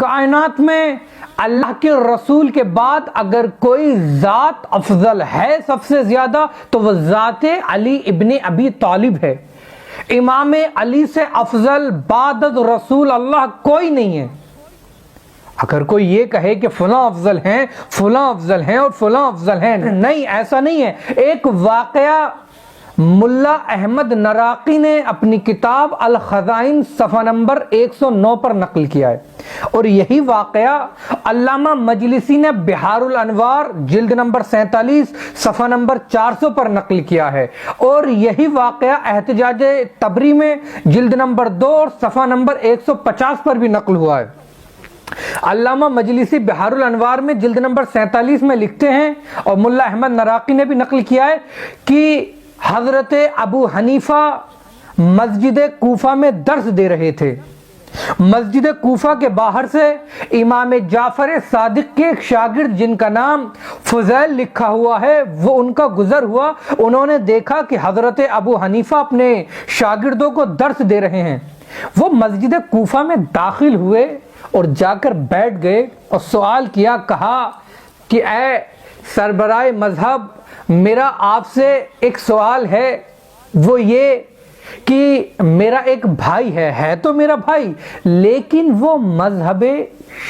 کائنات میں اللہ کے رسول کے بعد اگر کوئی ذات افضل ہے سب سے زیادہ تو وہ ذات علی ابن ابی طالب ہے۔ امام علی سے افضل بعد رسول اللہ کوئی نہیں ہے۔ اگر کوئی یہ کہے کہ فلاں افضل ہیں فلاں افضل ہیں اور فلاں افضل ہیں، نہیں، ایسا نہیں ہے۔ ایک واقعہ ملا احمد نراقی نے اپنی کتاب الخزائن صفحہ نمبر 109 پر نقل کیا ہے، اور یہی واقعہ علامہ مجلسی نے بحار الانوار جلد نمبر 47 صفحہ نمبر 400 پر نقل کیا ہے، اور یہی واقعہ احتجاج طبری میں جلد نمبر 2 اور صفحہ نمبر 150 پر بھی نقل ہوا ہے۔ علامہ مجلسی بحار الانوار میں جلد نمبر 47 میں لکھتے ہیں، اور ملا احمد نراقی نے بھی نقل کیا ہے کہ حضرت ابو حنیفہ مسجد کوفہ میں درس دے رہے تھے۔ مسجد کوفہ کے باہر سے امام جعفر صادق کے ایک شاگرد جن کا نام فضیل لکھا ہوا ہے وہ ان کا گزر ہوا۔ انہوں نے دیکھا کہ حضرت ابو حنیفہ اپنے شاگردوں کو درس دے رہے ہیں۔ وہ مسجد کوفہ میں داخل ہوئے اور جا کر بیٹھ گئے اور سوال کیا، کہا کہ اے سربراہ مذہب، میرا آپ سے ایک سوال ہے، وہ یہ کہ میرا ایک بھائی ہے تو میرا بھائی، لیکن وہ مذہب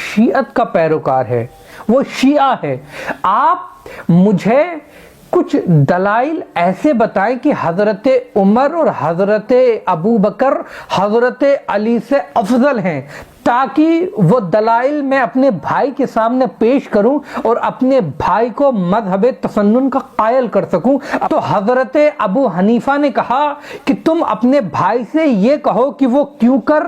شیعت کا پیروکار ہے، وہ شیعہ ہے۔ آپ مجھے کچھ دلائل ایسے بتائیں کہ حضرت عمر اور حضرت ابو بکر حضرت علی سے افضل ہیں، تاکہ وہ دلائل میں اپنے بھائی کے سامنے پیش کروں اور اپنے بھائی کو مذہب تسنن کا قائل کر سکوں۔ تو حضرت ابو حنیفہ نے کہا کہ تم اپنے بھائی سے یہ کہو کہ وہ کیوں کر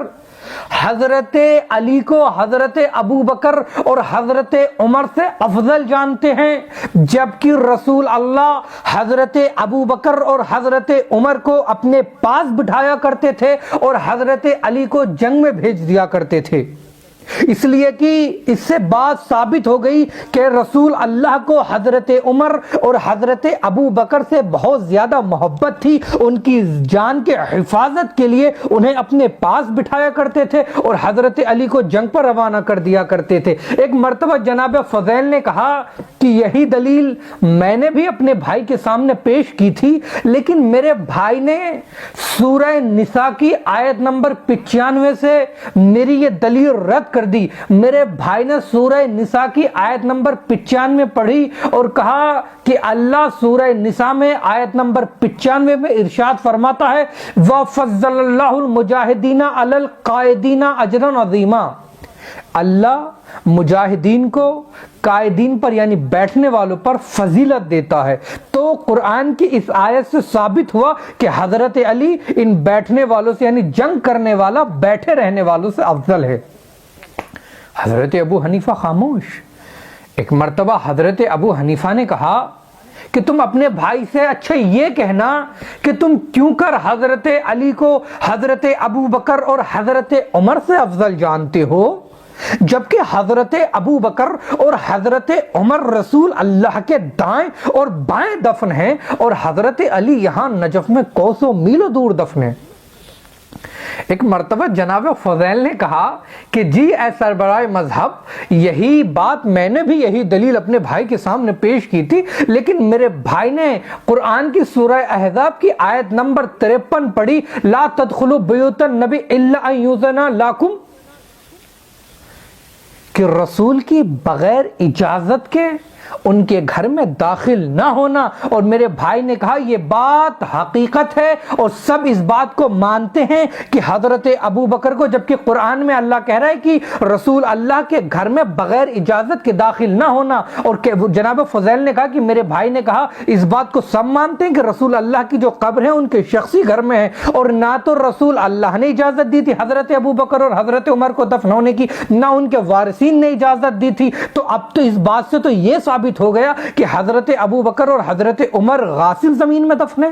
حضرت علی کو حضرت ابو بکر اور حضرت عمر سے افضل جانتے ہیں، جبکہ رسول اللہ حضرت ابو بکر اور حضرت عمر کو اپنے پاس بٹھایا کرتے تھے اور حضرت علی کو جنگ میں بھیج دیا کرتے تھے۔ اس لیے کہ اس سے بات ثابت ہو گئی کہ رسول اللہ کو حضرت عمر اور حضرت ابو بکر سے بہت زیادہ محبت تھی، ان کی جان کے حفاظت کے لیے انہیں اپنے پاس بٹھایا کرتے تھے اور حضرت علی کو جنگ پر روانہ کر دیا کرتے تھے۔ ایک مرتبہ جناب فضیل نے کہا کہ یہی دلیل میں نے بھی اپنے بھائی کے سامنے پیش کی تھی، لیکن میرے بھائی نے سورہ نساء کی آیت نمبر 95 سے میری یہ دلیل رد کر دی۔ میرے بھائی نے سورہ نساء کی آیت نمبر 95 پڑھی اور کہا کہ اللہ سورہ نساء میں آیت نمبر 95 میں ارشاد فرماتا ہے وَفَضَّلَ اللَّهُ الْمُجَاهِدِينَ عَلَى الْقَائِدِينَ أَجْرًا عَظِيمًا، اللہ مجاہدین کو قائدین پر یعنی بیٹھنے والوں پر فضیلت دیتا ہے۔ تو قرآن کی اس آیت سے ثابت ہوا کہ حضرت علی ان بیٹھنے والوں سے یعنی جنگ کرنے والا بیٹھے رہنے والوں سے افضل ہے۔ حضرت ابو حنیفہ خاموش۔ ایک مرتبہ حضرت ابو حنیفہ نے کہا کہ تم اپنے بھائی سے اچھا یہ کہنا کہ تم کیوں کر حضرت علی کو حضرت ابو بکر اور حضرت عمر سے افضل جانتے ہو، جبکہ حضرت ابو بکر اور حضرت عمر رسول اللہ کے دائیں اور بائیں دفن ہیں اور حضرت علی یہاں نجف میں کوسوں میلوں دور دفن ہیں۔ ایک مرتبہ جناب فضیل نے کہا کہ جی اے سربراہ مذہب، یہی بات میں نے بھی یہی دلیل اپنے بھائی کے سامنے پیش کی تھی، لیکن میرے بھائی نے قرآن کی سورہ احزاب کی آیت نمبر 53 پڑھی لا تدخلوا بیوت النبی الا ان یؤذن لکم، کہ رسول کی بغیر اجازت کے ان کے گھر میں داخل نہ ہونا، اور میرے بھائی نے کہا یہ بات حقیقت ہے اور سب اس بات کو مانتے ہیں کہ حضرت ابو بکر کو، جبکہ قرآن میں اللہ کہہ رہا ہے کہ رسول اللہ کے گھر میں بغیر اجازت کے داخل نہ ہونا، اور جناب فضیل نے کہا کہ میرے بھائی نے کہا اس بات کو سب مانتے ہیں کہ رسول اللہ کی جو قبر ہے ان کے شخصی گھر میں ہے، اور نہ تو رسول اللہ نے اجازت دی تھی حضرت ابو بکر اور حضرت عمر کو دفن ہونے کی، نہ ان کے وارثین نے اجازت دی تھی، تو اب تو اس بات سے تو یہ ثابت ہو گیا کہ حضرت ابو بکر اور حضرت عمر غاسل زمین میں دفن ہیں۔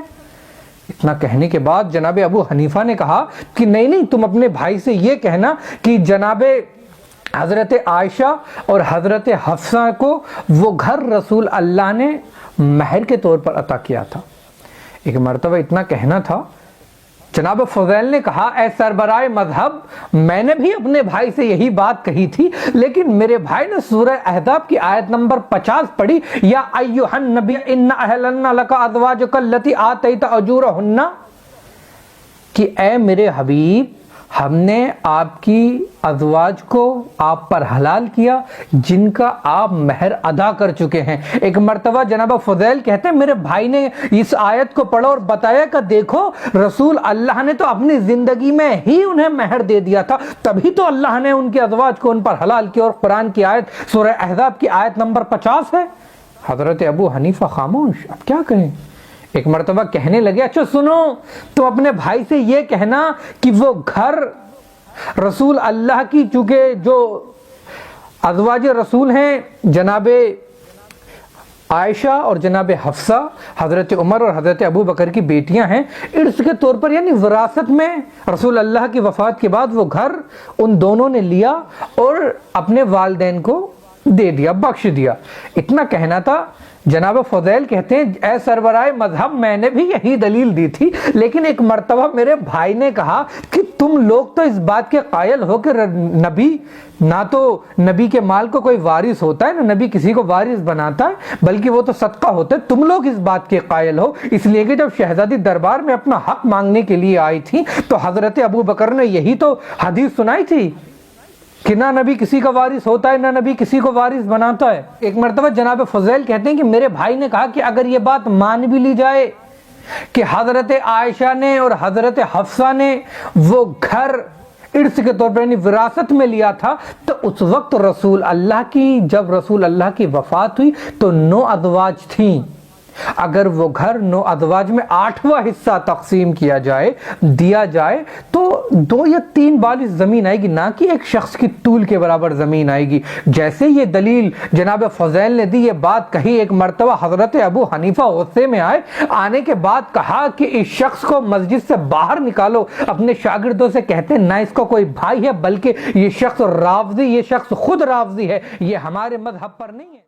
اتنا کہنے کے بعد جناب ابو حنیفہ نے کہا کہ نہیں، تم اپنے بھائی سے یہ کہنا کہ جناب حضرت عائشہ اور حضرت حفصہ کو وہ گھر رسول اللہ نے مہر کے طور پر عطا کیا تھا۔ ایک مرتبہ اتنا کہنا تھا جناب فضیل نے کہا اے سربراہ مذہب، میں نے بھی اپنے بھائی سے یہی بات کہی تھی، لیکن میرے بھائی نے سورہ احزاب کی آیت نمبر 50 پڑھی، یا ایھا النبی ان احللنا لک ازواجک التی آتیت اجورہن، کہ اے میرے حبیب، ہم نے آپ کی ازواج کو آپ پر حلال کیا جن کا آپ مہر ادا کر چکے ہیں۔ ایک مرتبہ جناب فضیل کہتے ہیں میرے بھائی نے اس آیت کو پڑھا اور بتایا کہ دیکھو رسول اللہ نے تو اپنی زندگی میں ہی انہیں مہر دے دیا تھا، تبھی تو اللہ نے ان کے ازواج کو ان پر حلال کیا، اور قرآن کی آیت سورہ احزاب کی آیت نمبر 50 ہے۔ حضرت ابو حنیفہ خاموش، اب کیا کہیں؟ ایک مرتبہ کہنے لگے اچھا سنو، تو اپنے بھائی سے یہ کہنا کہ وہ گھر رسول اللہ کی، چونکہ جو ازواج رسول ہیں جناب عائشہ اور جناب حفصہ، حضرت عمر اور حضرت ابو بکر کی بیٹیاں ہیں، ارث کے طور پر یعنی وراثت میں رسول اللہ کی وفات کے بعد وہ گھر ان دونوں نے لیا اور اپنے والدین کو دے دیا، بخش دیا۔ اتنا کہنا تھا۔ جناب فضیل کہتے ہیں اے سربراہ مذہب، میں نے بھی یہی دلیل دی تھی، لیکن ایک مرتبہ میرے بھائی نے کہا کہ تم لوگ تو اس بات کے قائل ہو کہ نبی نہ تو نبی کے مال کو کوئی وارث ہوتا ہے، نہ نبی کسی کو وارث بناتا ہے، بلکہ وہ تو صدقہ ہوتا ہے، تم لوگ اس بات کے قائل ہو، اس لیے کہ جب شہزادی دربار میں اپنا حق مانگنے کے لیے آئی تھی تو حضرت ابو بکر نے یہی تو حدیث سنائی تھی کہ نہ نبی کسی کا وارث ہوتا ہے، نہ نبی کسی کو وارث بناتا ہے۔ ایک مرتبہ جناب فضیل کہتے ہیں کہ میرے بھائی نے کہا کہ اگر یہ بات مان بھی لی جائے کہ حضرت عائشہ نے اور حضرت حفصہ نے وہ گھر ارث کے طور پر یعنی وراثت میں لیا تھا، تو اس وقت جب رسول اللہ کی وفات ہوئی تو 9 ازواج تھیں، اگر وہ گھر 9 ازواج میں 8واں حصہ تقسیم کیا جائے، دیا جائے، تو 2 یا 3 بالش زمین آئے گی، نہ کہ ایک شخص کی طول کے برابر زمین آئے گی۔ جیسے یہ دلیل جناب فضیل نے دی، یہ بات کہی، ایک مرتبہ حضرت ابو حنیفہ غصے میں آئے، آنے کے بعد کہا کہ اس شخص کو مسجد سے باہر نکالو۔ اپنے شاگردوں سے کہتے ہیں نہ اس کو کوئی بھائی ہے، بلکہ یہ شخص رافضی، یہ شخص خود رافضی ہے، یہ ہمارے مذہب پر نہیں ہے۔